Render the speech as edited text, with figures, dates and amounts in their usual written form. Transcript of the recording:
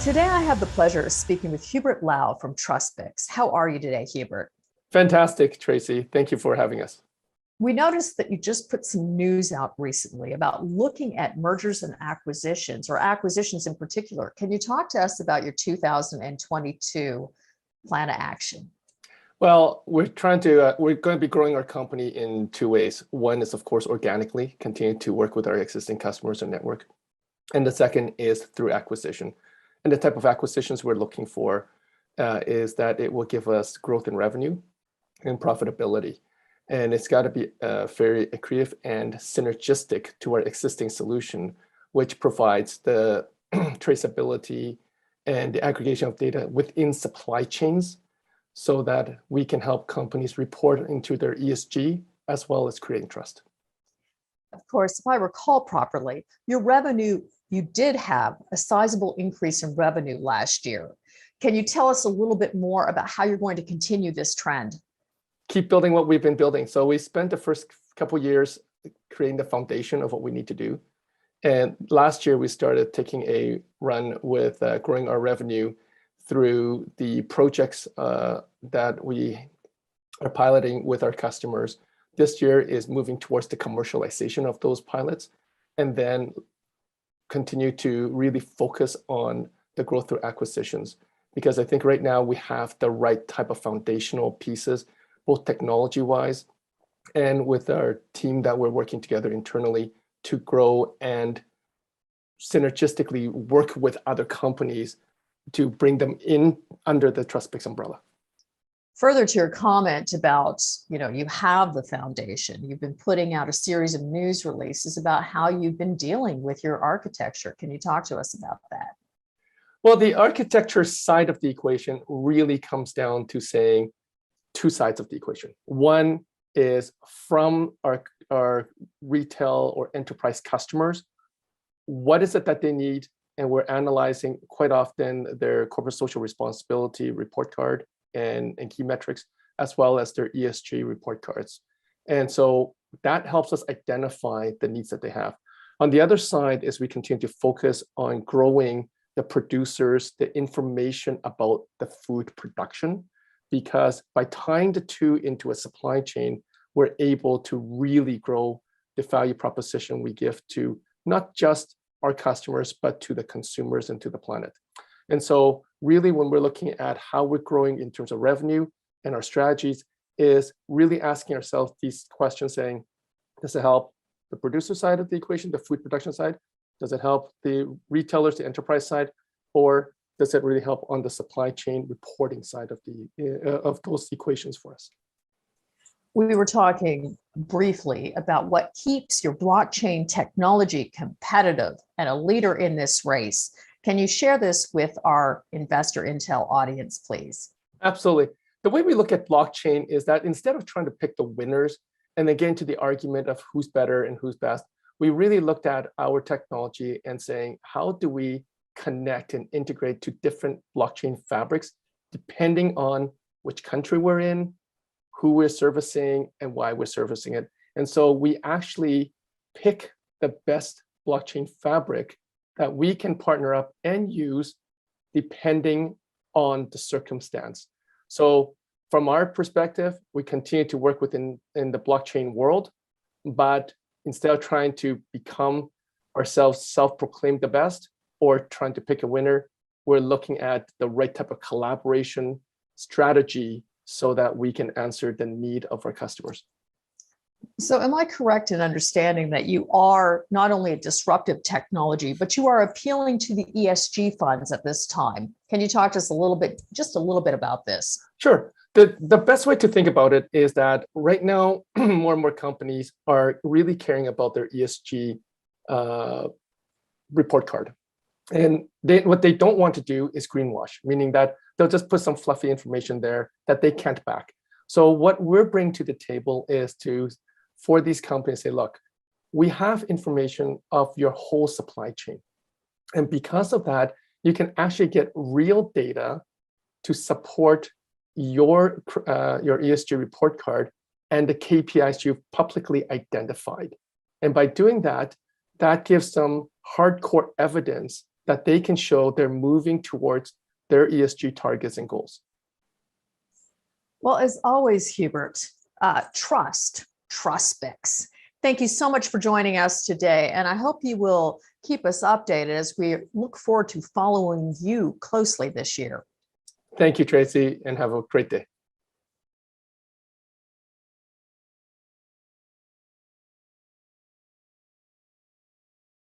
Today, I have the pleasure of speaking with Hubert Lau from TrustBIX. How are you today, Hubert? Fantastic, Tracy. Thank you for having us. We noticed that you just put some news out recently about looking at mergers and acquisitions, or acquisitions in particular. Can you talk to us about your 2022 plan of action? Well, we're going to be growing our company in two ways. One is, of course, organically, continue to work with our existing customers and network. And the second is through acquisition. And the type of acquisitions we're looking for is that it will give us growth in revenue and profitability. And it's got to be very accretive and synergistic to our existing solution, which provides the traceability and the aggregation of data within supply chains so that we can help companies report into their ESG as well as creating trust. Of course, if I recall properly, your revenue, you did have a sizable increase in revenue last year. Can you tell us a little bit more about how you're going to continue this trend? Keep building what we've been building. So we spent the first couple of years creating the foundation of what we need to do. And last year, we started taking a run with growing our revenue through the projects that we are piloting with our customers. This year is moving towards the commercialization of those pilots, and then continue to really focus on the growth through acquisitions. Because I think right now we have the right type of foundational pieces, both technology-wise and with our team that we're working together internally to grow and synergistically work with other companies to bring them in under the TrustBIX umbrella. Further to your comment about, you have the foundation, you've been putting out a series of news releases about how you've been dealing with your architecture. Can you talk to us about that? Well, the architecture side of the equation really comes down to saying two sides of the equation. One is from our retail or enterprise customers, what is it that they need? And we're analyzing quite often their corporate social responsibility report card and key metrics, as well as their ESG report cards. And so that helps us identify the needs that they have. On the other side is we continue to focus on growing the producers, the information about the food production, because by tying the two into a supply chain, we're able to really grow the value proposition we give to not just our customers, but to the consumers and to the planet. And so really when we're looking at how we're growing in terms of revenue and our strategies is really asking ourselves these questions saying, does it help the producer side of the equation, the food production side? Does it help the retailers, the enterprise side? Or does it really help on the supply chain reporting side of those equations for us? We were talking briefly about what keeps your blockchain technology competitive and a leader in this race. Can you share this with our InvestorIntel audience, please? Absolutely. The way we look at blockchain is that instead of trying to pick the winners and then get into the argument of who's better and who's best, we really looked at our technology and saying, how do we connect and integrate to different blockchain fabrics, depending on which country we're in, who we're servicing, and why we're servicing it. And so we actually pick the best blockchain fabric that we can partner up and use depending on the circumstance. So from our perspective, we continue to work in the blockchain world, but instead of trying to become ourselves self-proclaimed the best or trying to pick a winner, we're looking at the right type of collaboration strategy so that we can answer the need of our customers. So am I correct in understanding that you are not only a disruptive technology, but you are appealing to the ESG funds at this time? Can you talk to us just a little bit about this? Sure. The best way to think about it is that right now, more and more companies are really caring about their ESG report card. And what they don't want to do is greenwash, meaning that they'll just put some fluffy information there that they can't back. So what we're bringing to the table is for these companies say, look, we have information of your whole supply chain. And because of that, you can actually get real data to support your ESG report card and the KPIs you've publicly identified. And by doing that, that gives them hardcore evidence that they can show they're moving towards their ESG targets and goals. Well, as always, Hubert, TrustBIX. Thank you so much for joining us today. And I hope you will keep us updated as we look forward to following you closely this year. Thank you, Tracy, and have a great day.